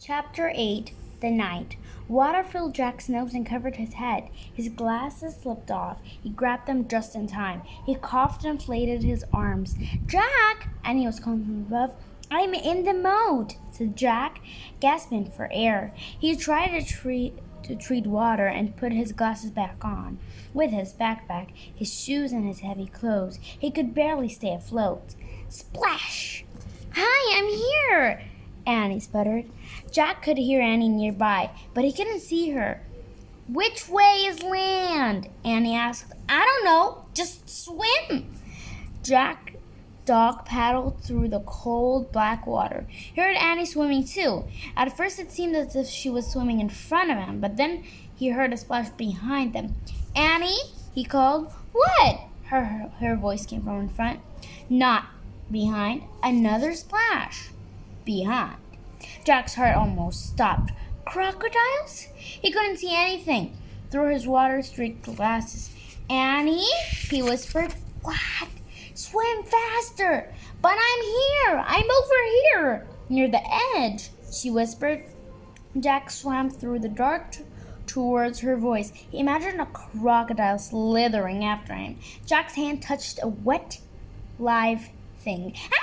Chapter 8 The Night. Water filled Jack's nose and covered his head. His glasses slipped off. He grabbed them just in time. He coughed and inflated his arms. Jack! Annie was calling from above. I'm in the moat, said Jack, gasping for air. He tried to treat water and put his glasses back on. With his backpack, his shoes, and his heavy clothes, he could barely stay afloat. Splash! Hi, I'm here! Annie sputtered. Jack could hear Annie nearby, but he couldn't see her. Which way is land? Annie asked. I don't know. Just swim. Jack dog paddled through the cold black water. He heard Annie swimming too. At first it seemed as if she was swimming in front of him, but then he heard a splash behind them. Annie, he called. What? Her voice came from in front. Not behind. Another splash. Behind. Jack's heart almost stopped. Crocodiles? He couldn't see anything through his water-streaked glasses. Annie, he whispered. What? Swim faster. But I'm here. I'm over here. Near the edge, she whispered. Jack swam through the dark towards her voice. He imagined a crocodile slithering after him. Jack's hand touched a wet, live thing. Ah!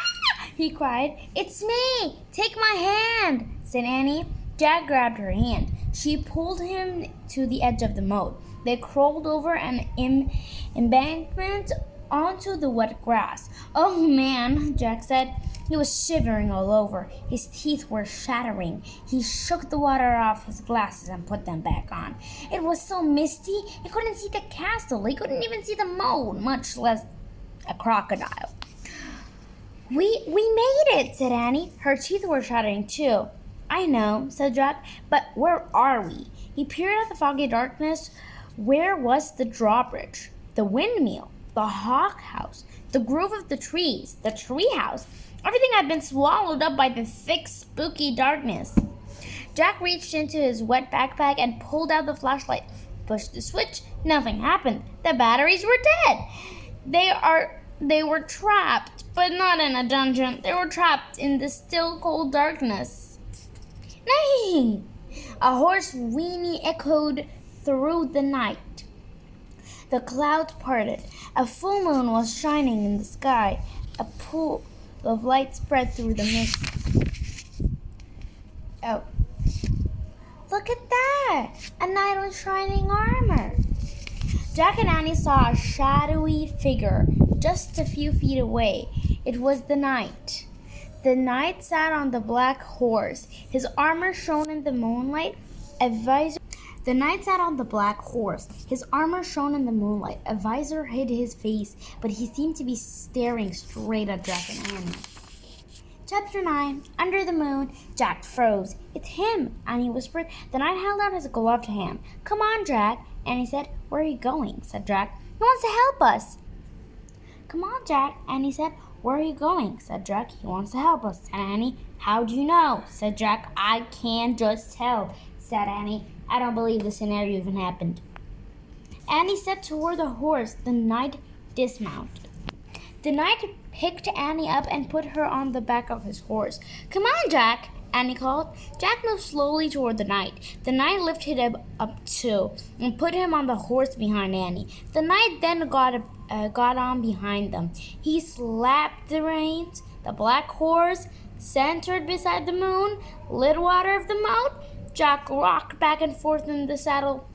He cried. It's me! Take my hand, said Annie. Jack grabbed her hand. She pulled him to the edge of the moat. They crawled over an embankment onto the wet grass. Oh, man, Jack said. He was shivering all over. His teeth were chattering. He shook the water off his glasses and put them back on. It was so misty, he couldn't see the castle. He couldn't even see the moat, much less a crocodile. We made it, said Annie. Her teeth were chattering too. I know, said Jack, but where are we? He peered at the foggy darkness. Where was the drawbridge? The windmill? The hawk house? The grove of the trees? The tree house? Everything had been swallowed up by the thick, spooky darkness. Jack reached into his wet backpack and pulled out the flashlight. Pushed the switch. Nothing happened. The batteries were dead. They were trapped, but not in a dungeon. They were trapped in the still cold darkness. Nay! A hoarse whinny echoed through the night. The clouds parted. A full moon was shining in the sky. A pool of light spread through the mist. Oh. Look at that! A knight with shining armor. Jack and Annie saw a shadowy figure just a few feet away. It was the knight. The knight sat on the black horse. His armor shone in the moonlight. The knight sat on the black horse. His armor shone in the moonlight. A visor hid his face, but he seemed to be staring straight at Jack and Annie. Chapter 9. Under the moon. Jack froze. It's him, Annie whispered. The knight held out his gloved hand. Come on, Jack, Annie said. Where are you going? Said Jack. He wants to help us. Come on, Jack, Annie said. Where are you going? Said Jack. He wants to help us, said Annie. How do you know? Said Jack. I can't just tell, said Annie. I don't believe the scenario even happened. Annie set toward the horse. The knight dismounted. The knight picked Annie up and put her on the back of his horse. Come on, Jack, Annie called. Jack moved slowly toward the knight. The knight lifted him up too and put him on the horse behind Annie. The knight then got on behind them. He slapped the reins. The black horse centered beside the moon, lit water of the moat. Jack rocked back and forth in the saddle.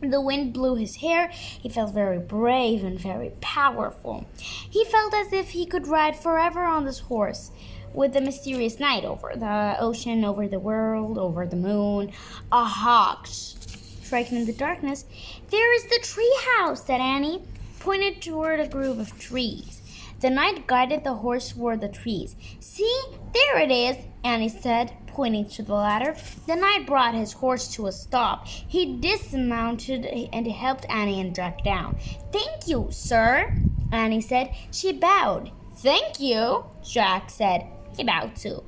The wind blew his hair. He felt very brave and very powerful. He felt as if he could ride forever on this horse with the mysterious night over the ocean, over the world, over the moon. A hawk striking in the darkness. There is the tree house, said Annie, pointed toward a grove of trees. The knight guided the horse toward the trees. See, there it is, Annie said, pointing to the ladder. The knight brought his horse to a stop. He dismounted and helped Annie and Jack down. Thank you, sir, Annie said. She bowed. Thank you, Jack said. He bowed too.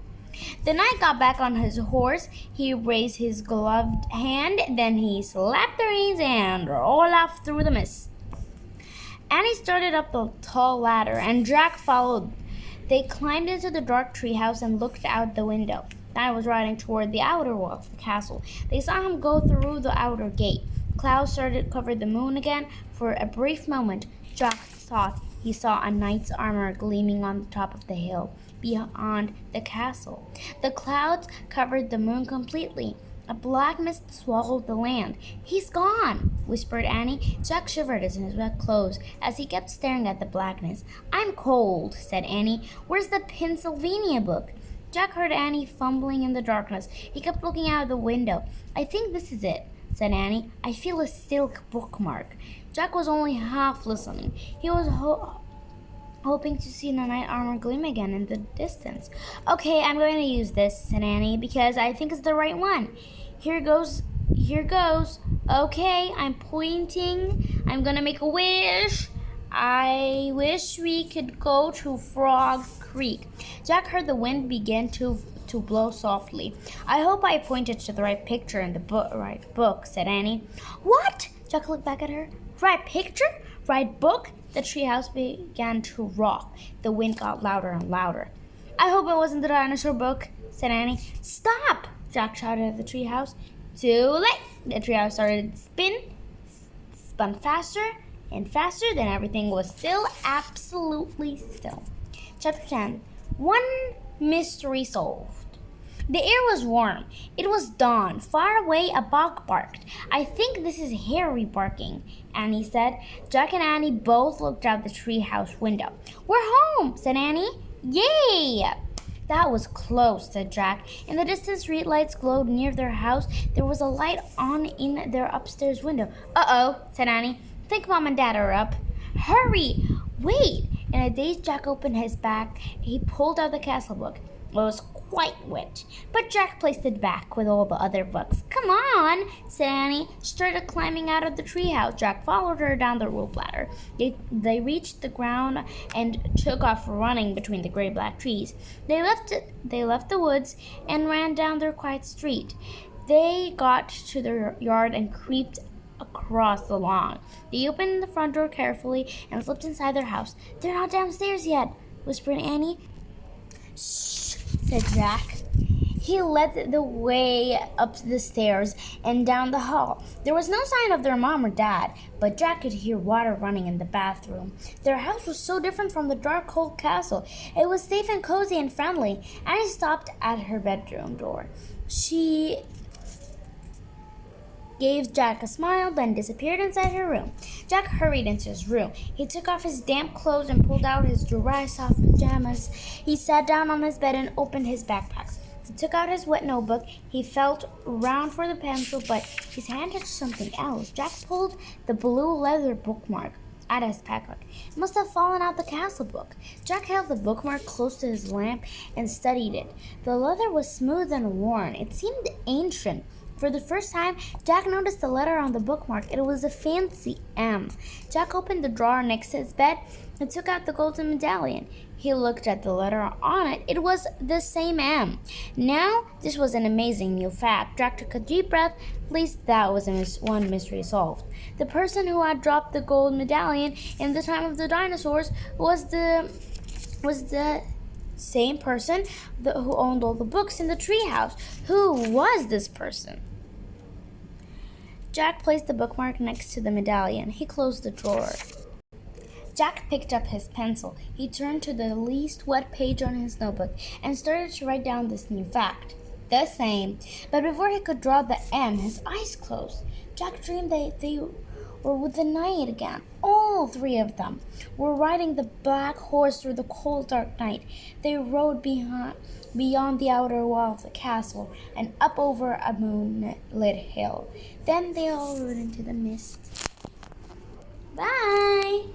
The knight got back on his horse. He raised his gloved hand. Then he slapped the reins and rolled off through the mist. Annie started up the tall ladder, and Jack followed. They climbed into the dark treehouse and looked out the window. Danny was riding toward the outer wall of the castle. They saw him go through the outer gate. Clouds started to cover the moon again. For a brief moment, Jack thought he saw a knight's armor gleaming on the top of the hill beyond the castle. The clouds covered the moon completely. A black mist swallowed the land. "He's gone," whispered Annie. Jack shivered in his wet clothes as he kept staring at the blackness. "I'm cold," said Annie. "Where's the Pennsylvania book?" Jack heard Annie fumbling in the darkness. He kept looking out the window. "I think this is it," said Annie. "I feel a silk bookmark." Jack was only half listening. He was hoping to see the knight armor gleam again in the distance. "Okay, I'm going to use this," said Annie, "because I think it's the right one. Here goes. Here goes. Okay, I'm pointing. I'm going to make a wish. I wish we could go to Frog Creek." Jack heard the wind begin to blow softly. "I hope I pointed to the right picture in the right book," said Annie. "What?" Jack looked back at her. "Right picture? Right book?" The treehouse began to rock. The wind got louder and louder. "I hope it wasn't the dinosaur book," said Annie. "Stop!" Jack shouted at the treehouse. "Too late!" The treehouse started to spun faster and faster. Then everything was still, absolutely still. Chapter 10. One mystery solved. The air was warm. It was dawn. Far away, a dog barked. "I think this is Harry barking," Annie said. Jack and Annie both looked out the treehouse window. "We're home," said Annie. "Yay!" "That was close," said Jack. In the distance, streetlights glowed near their house. There was a light on in their upstairs window. "Uh-oh," said Annie. "Think Mom and Dad are up." "Hurry! Wait!" In a daze, Jack opened his bag. He pulled out the castle book. It was quite wet, but Jack placed it back with all the other books. "Come on," said Annie. She started climbing out of the treehouse. Jack followed her down the rope ladder. They reached the ground and took off running between the gray-black trees. They left the woods and ran down their quiet street. They got to their yard and creeped across the lawn. They opened the front door carefully and slipped inside their house. "They're not downstairs yet," whispered Annie. "Shh," said Jack. He led the way up the stairs and down the hall. There was no sign of their mom or dad, but Jack could hear water running in the bathroom. Their house was so different from the dark, cold castle. It was safe and cozy and friendly. Annie stopped at her bedroom door. She gave Jack a smile, then disappeared inside her room. Jack hurried into his room. He took off his damp clothes and pulled out his dry, soft pajamas. He sat down on his bed and opened his backpack. He took out his wet notebook. He felt around for the pencil, but his hand touched something else. Jack pulled the blue leather bookmark out of his backpack. It must have fallen out the castle book. Jack held the bookmark close to his lamp and studied it. The leather was smooth and worn. It seemed ancient. For the first time, Jack noticed the letter on the bookmark. It was a fancy M. Jack opened the drawer next to his bed and took out the golden medallion. He looked at the letter on it. It was the same M. Now, this was an amazing new fact. Jack took a deep breath. At least that was one mystery solved. The person who had dropped the gold medallion in the time of the dinosaurs was the same person who owned all the books in the treehouse. Who was this person? Jack placed the bookmark next to the medallion. He closed the drawer. Jack picked up his pencil. He turned to the least wet page on his notebook and started to write down this new fact. The same. But before he could draw the M, his eyes closed. Jack dreamed they were with the knight again. All three of them were riding the black horse through the cold, dark night. They rode beyond the outer wall of the castle and up over a moonlit hill. Then they all rode into the mist. Bye!